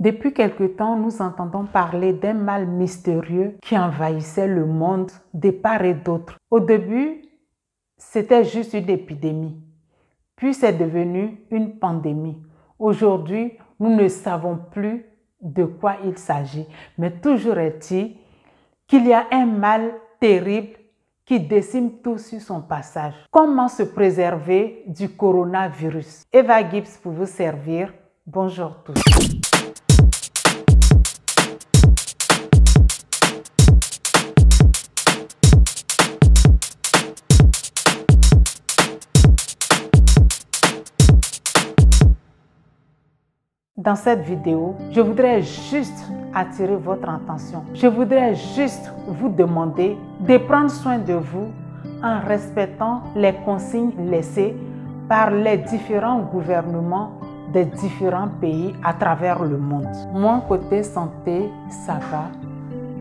Depuis quelque temps, nous entendons parler d'un mal mystérieux qui envahissait le monde de part et d'autre. Au début, c'était juste une épidémie, puis c'est devenu une pandémie. Aujourd'hui, nous ne savons plus de quoi il s'agit, mais toujours est-il qu'il y a un mal terrible qui décime tout sur son passage. Comment se préserver du coronavirus? Eva Gibbs pour vous servir. Bonjour tous. Dans cette vidéo, je voudrais juste attirer votre attention. Je voudrais juste vous demander de prendre soin de vous en respectant les consignes laissées par les différents gouvernements des différents pays à travers le monde. Moi, côté santé, ça va,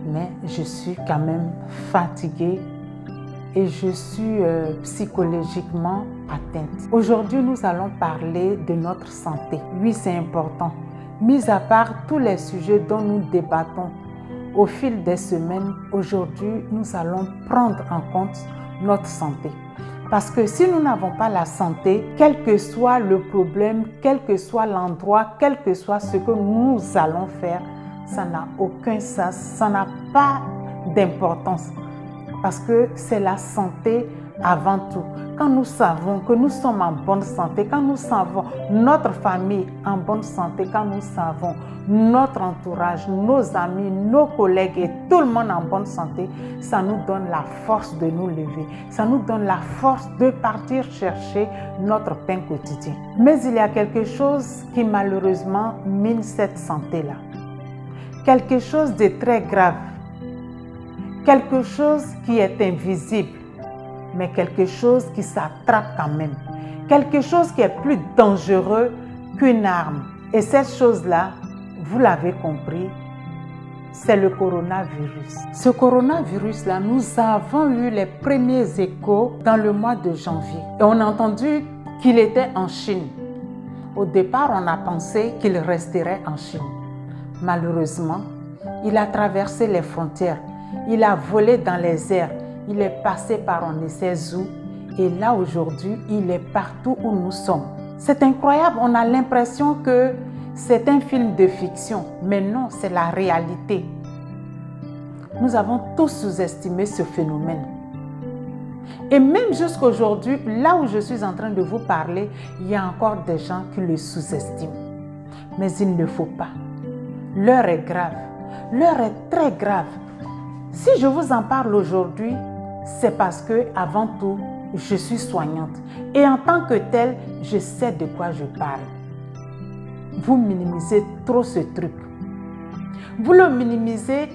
mais je suis quand même fatiguée et je suis psychologiquement atteinte. Aujourd'hui, nous allons parler de notre santé. Oui, c'est important. Mis à part tous les sujets dont nous débattons au fil des semaines, aujourd'hui, nous allons prendre en compte notre santé. Parce que si nous n'avons pas la santé, quel que soit le problème, quel que soit l'endroit, quel que soit ce que nous allons faire, ça n'a aucun sens, ça n'a pas d'importance. Parce que c'est la santé avant tout. Quand nous savons que nous sommes en bonne santé, quand nous savons notre famille en bonne santé, quand nous savons notre entourage, nos amis, nos collègues et tout le monde en bonne santé, ça nous donne la force de nous lever. Ça nous donne la force de partir chercher notre pain quotidien. Mais il y a quelque chose qui malheureusement mine cette santé-là. Quelque chose de très grave. Quelque chose qui est invisible, mais quelque chose qui s'attrape quand même. Quelque chose qui est plus dangereux qu'une arme. Et cette chose-là, vous l'avez compris, c'est le coronavirus. Ce coronavirus-là, nous avons eu les premiers échos dans le mois de janvier. Et on a entendu qu'il était en Chine. Au départ, on a pensé qu'il resterait en Chine. Malheureusement, il a traversé les frontières. Il a volé dans les airs, il est passé par on ne sait où et là aujourd'hui, il est partout où nous sommes. C'est incroyable, on a l'impression que c'est un film de fiction, mais non, c'est la réalité. Nous avons tous sous-estimé ce phénomène. Et même jusqu'à aujourd'hui, là où je suis en train de vous parler, il y a encore des gens qui le sous-estiment. Mais il ne faut pas. L'heure est grave, l'heure est très grave. Si je vous en parle aujourd'hui, c'est parce que, avant tout, je suis soignante. Et en tant que telle, je sais de quoi je parle. Vous minimisez trop ce truc. Vous le minimisez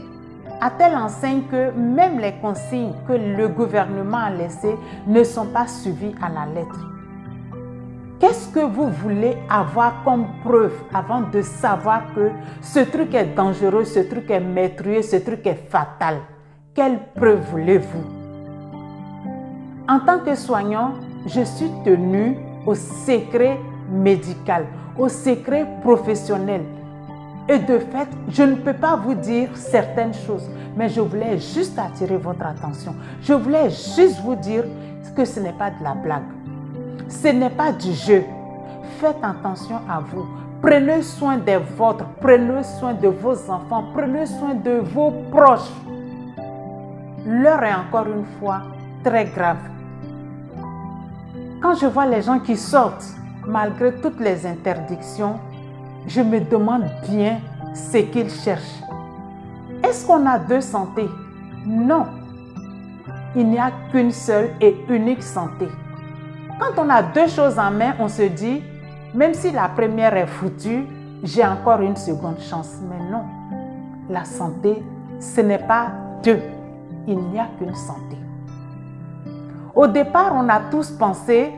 à telle enseigne que même les consignes que le gouvernement a laissées ne sont pas suivies à la lettre. Qu'est-ce que vous voulez avoir comme preuve avant de savoir que ce truc est dangereux, ce truc est meurtrier, ce truc est fatal? Quelle preuve voulez-vous? En tant que soignant, je suis tenue au secret médical, au secret professionnel. Et de fait, je ne peux pas vous dire certaines choses, mais je voulais juste attirer votre attention. Je voulais juste vous dire que ce n'est pas de la blague. Ce n'est pas du jeu. Faites attention à vous. Prenez soin des vôtres. Prenez soin de vos enfants. Prenez soin de vos proches. L'heure est encore une fois très grave. Quand je vois les gens qui sortent, malgré toutes les interdictions, je me demande bien ce qu'ils cherchent. Est-ce qu'on a deux santé? Non. Il n'y a qu'une seule et unique santé. Quand on a deux choses en main, on se dit, même si la première est foutue, j'ai encore une seconde chance. Mais non, la santé, ce n'est pas deux. Il n'y a qu'une santé. Au départ, on a tous pensé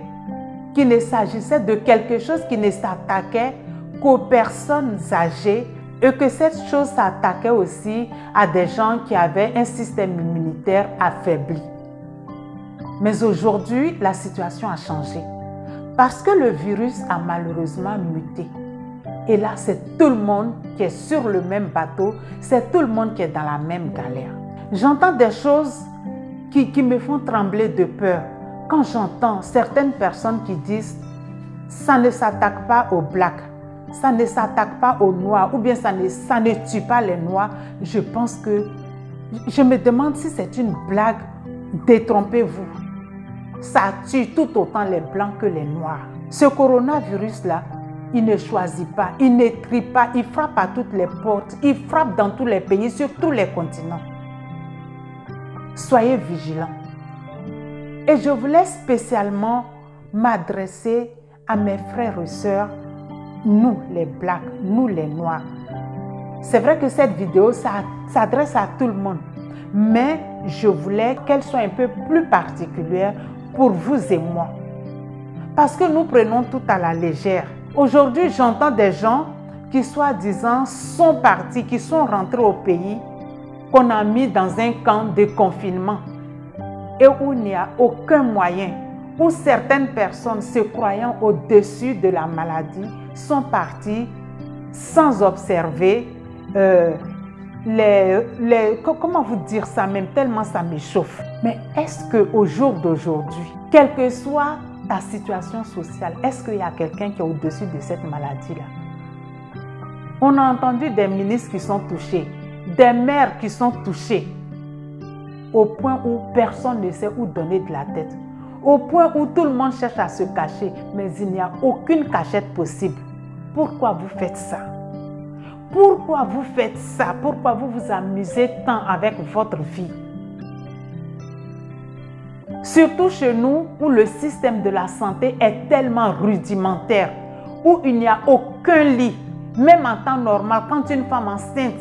qu'il ne s'agissait de quelque chose qui ne s'attaquait qu'aux personnes âgées et que cette chose s'attaquait aussi à des gens qui avaient un système immunitaire affaibli. Mais aujourd'hui, la situation a changé parce que le virus a malheureusement muté. Et là, c'est tout le monde qui est sur le même bateau, c'est tout le monde qui est dans la même galère. J'entends des choses qui me font trembler de peur. Quand j'entends certaines personnes qui disent « ça ne s'attaque pas aux Blacks, ça ne s'attaque pas aux Noirs ou bien ça ne tue pas les Noirs », je pense que je me demande si c'est une blague. Détrompez-vous. Ça tue tout autant les Blancs que les Noirs. Ce coronavirus-là, il ne choisit pas, il ne trie pas, il frappe à toutes les portes, il frappe dans tous les pays, sur tous les continents. Soyez vigilants. Et je voulais spécialement m'adresser à mes frères et sœurs, nous les Blacks, nous les Noirs. C'est vrai que cette vidéo s'adresse à tout le monde, mais je voulais qu'elle soit un peu plus particulière pour vous et moi. Parce que nous prenons tout à la légère. Aujourd'hui, j'entends des gens qui, soi-disant, sont partis, qui sont rentrés au pays, qu'on a mis dans un camp de confinement et où il n'y a aucun moyen, où certaines personnes se croyant au-dessus de la maladie sont parties sans observer comment vous dire ça même, tellement ça m'échauffe. Mais est-ce qu'au jour d'aujourd'hui, quelle que soit ta situation sociale, est-ce qu'il y a quelqu'un qui est au-dessus de cette maladie-là? On a entendu des ministres qui sont touchés, des maires qui sont touchés, au point où personne ne sait où donner de la tête, au point où tout le monde cherche à se cacher, mais il n'y a aucune cachette possible. Pourquoi vous faites ça? Pourquoi vous faites ça? Pourquoi vous vous amusez tant avec votre vie? Surtout chez nous, où le système de la santé est tellement rudimentaire, où il n'y a aucun lit. Même en temps normal, quand une femme enceinte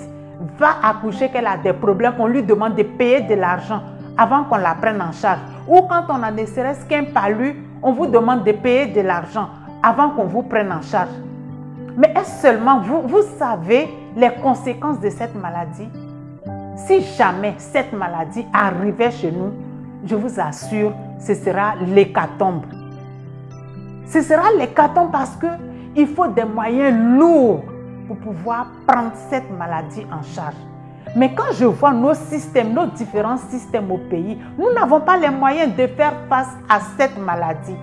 va accoucher, qu'elle a des problèmes, on lui demande de payer de l'argent avant qu'on la prenne en charge. Ou quand on a ne serait-ce qu'un palu, on vous demande de payer de l'argent avant qu'on vous prenne en charge. Mais est-ce seulement vous savez les conséquences de cette maladie? Si jamais cette maladie arrivait chez nous, je vous assure, ce sera l'hécatombe. Ce sera l'hécatombe parce qu'il faut des moyens lourds pour pouvoir prendre cette maladie en charge. Mais quand je vois nos systèmes, nos différents systèmes au pays, nous n'avons pas les moyens de faire face à cette maladie.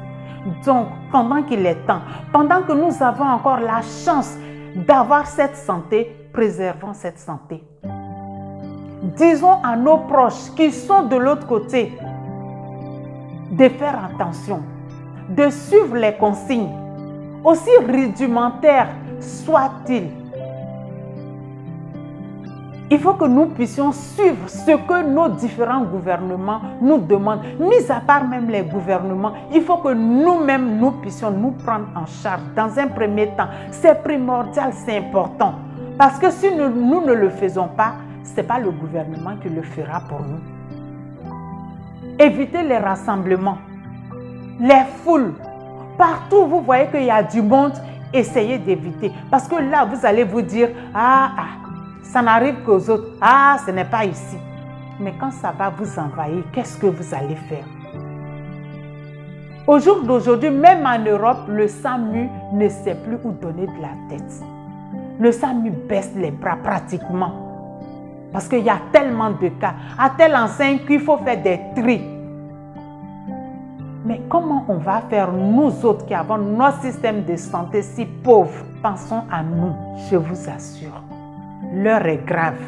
Donc, pendant qu'il est temps, pendant que nous avons encore la chance d'avoir cette santé, préservons cette santé. Disons à nos proches qui sont de l'autre côté de faire attention, de suivre les consignes, aussi rudimentaires soient-ils. Il faut que nous puissions suivre ce que nos différents gouvernements nous demandent. Mis à part même les gouvernements, il faut que nous-mêmes, nous puissions nous prendre en charge dans un premier temps. C'est primordial, c'est important. Parce que si nous ne le faisons pas, ce n'est pas le gouvernement qui le fera pour nous. Évitez les rassemblements, les foules. Partout où vous voyez qu'il y a du monde, essayez d'éviter. Parce que là, vous allez vous dire, ça n'arrive qu'aux autres. Ce n'est pas ici. Mais quand ça va vous envahir, qu'est-ce que vous allez faire? Au jour d'aujourd'hui, même en Europe, le SAMU ne sait plus où donner de la tête. Le SAMU baisse les bras pratiquement. Parce qu'il y a tellement de cas. À telle enseigne qu'il faut faire des tris. Mais comment on va faire, nous autres qui avons notre système de santé si pauvre? Pensons à nous, je vous assure. L'heure est grave.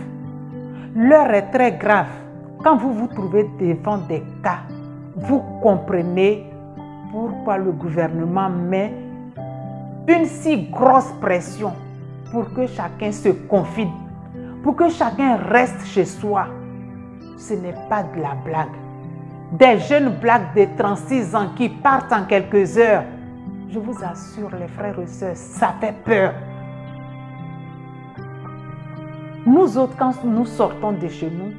L'heure est très grave. Quand vous vous trouvez devant des cas, vous comprenez pourquoi le gouvernement met une si grosse pression pour que chacun se confine, pour que chacun reste chez soi. Ce n'est pas de la blague. Des jeunes blagues de 36 ans qui partent en quelques heures. Je vous assure, les frères et sœurs, ça fait peur. Nous autres, quand nous sortons de chez nous,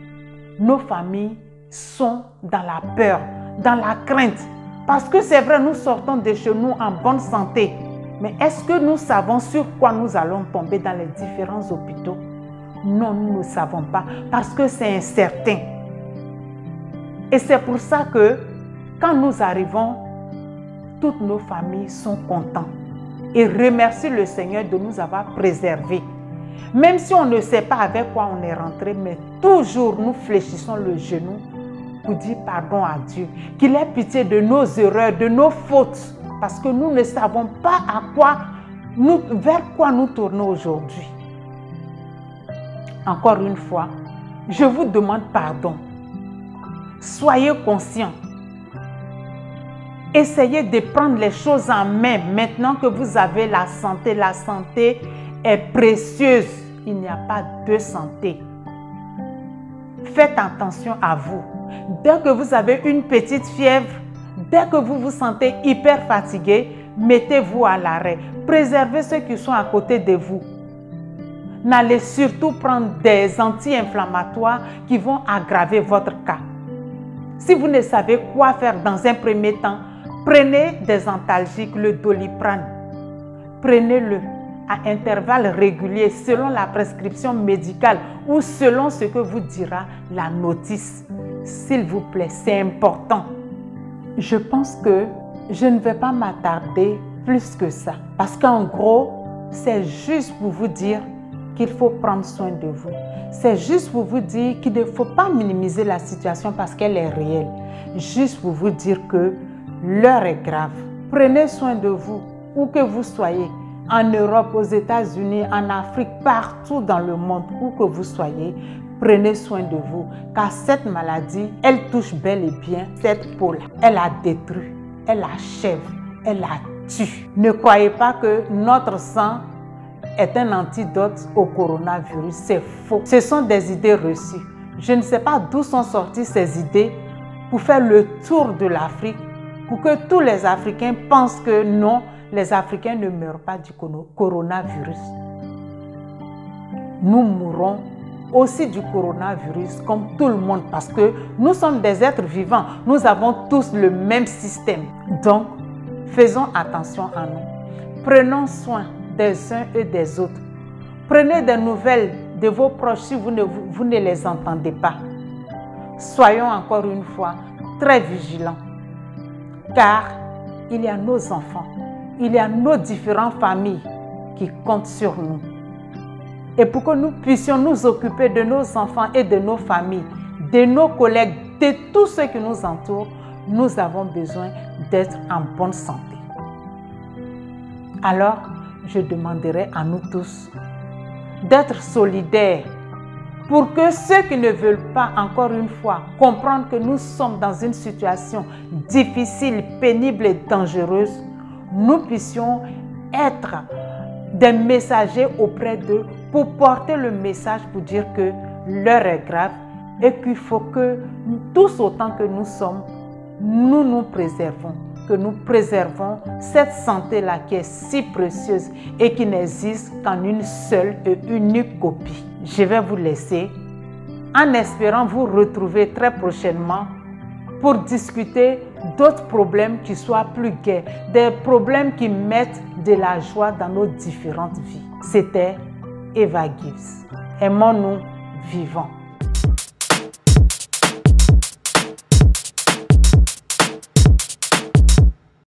nos familles sont dans la peur, dans la crainte. Parce que c'est vrai, nous sortons de chez nous en bonne santé. Mais est-ce que nous savons sur quoi nous allons tomber dans les différents hôpitaux? Non, nous ne savons pas parce que c'est incertain. Et c'est pour ça que quand nous arrivons, toutes nos familles sont contentes. et remercie le Seigneur de nous avoir préservés. Même si on ne sait pas avec quoi on est rentré, mais toujours nous fléchissons le genou pour dire pardon à Dieu, qu'il ait pitié de nos erreurs, de nos fautes, parce que nous ne savons pas vers quoi nous tournons aujourd'hui. Encore une fois, je vous demande pardon. Soyez conscients. Essayez de prendre les choses en main maintenant que vous avez la santé. La santé est précieuse. Il n'y a pas de santé. Faites attention à vous. Dès que vous avez une petite fièvre, dès que vous vous sentez hyper fatigué, mettez-vous à l'arrêt. Préservez ceux qui sont à côté de vous. N'allez surtout prendre des anti-inflammatoires qui vont aggraver votre cas. Si vous ne savez quoi faire dans un premier temps, prenez des antalgiques, le Doliprane. Prenez-le à intervalles réguliers selon la prescription médicale ou selon ce que vous dira la notice. S'il vous plaît, c'est important. Je pense que je ne vais pas m'attarder plus que ça. Parce qu'en gros, c'est juste pour vous dire qu'il faut prendre soin de vous. C'est juste pour vous dire qu'il ne faut pas minimiser la situation parce qu'elle est réelle. Juste pour vous dire que l'heure est grave. Prenez soin de vous, où que vous soyez. En Europe, aux États-Unis, en Afrique, partout dans le monde, où que vous soyez, prenez soin de vous. Car cette maladie, elle touche bel et bien cette peau-là. Elle la détruit, elle achève, elle la tue. Ne croyez pas que notre sang est un antidote au coronavirus. C'est faux. Ce sont des idées reçues. Je ne sais pas d'où sont sorties ces idées pour faire le tour de l'Afrique, pour que tous les Africains pensent que non, les Africains ne meurent pas du coronavirus. Nous mourrons aussi du coronavirus comme tout le monde parce que nous sommes des êtres vivants. Nous avons tous le même système. Donc, faisons attention à nous. Prenons soin des uns et des autres. Prenez des nouvelles de vos proches si vous ne les entendez pas. Soyons encore une fois très vigilants, car il y a nos enfants, il y a nos différentes familles qui comptent sur nous. Et pour que nous puissions nous occuper de nos enfants et de nos familles, de nos collègues, de tous ceux qui nous entourent, nous avons besoin d'être en bonne santé. Alors, je demanderai à nous tous d'être solidaires pour que ceux qui ne veulent pas, encore une fois, comprendre que nous sommes dans une situation difficile, pénible et dangereuse, nous puissions être des messagers auprès d'eux pour porter le message pour dire que l'heure est grave et qu'il faut que tous autant que nous sommes, nous nous préservons, que nous préservons cette santé-là qui est si précieuse et qui n'existe qu'en une seule et unique copie. Je vais vous laisser en espérant vous retrouver très prochainement pour discuter d'autres problèmes qui soient plus gais, des problèmes qui mettent de la joie dans nos différentes vies. C'était Eva Gibbs. Aimons-nous vivants.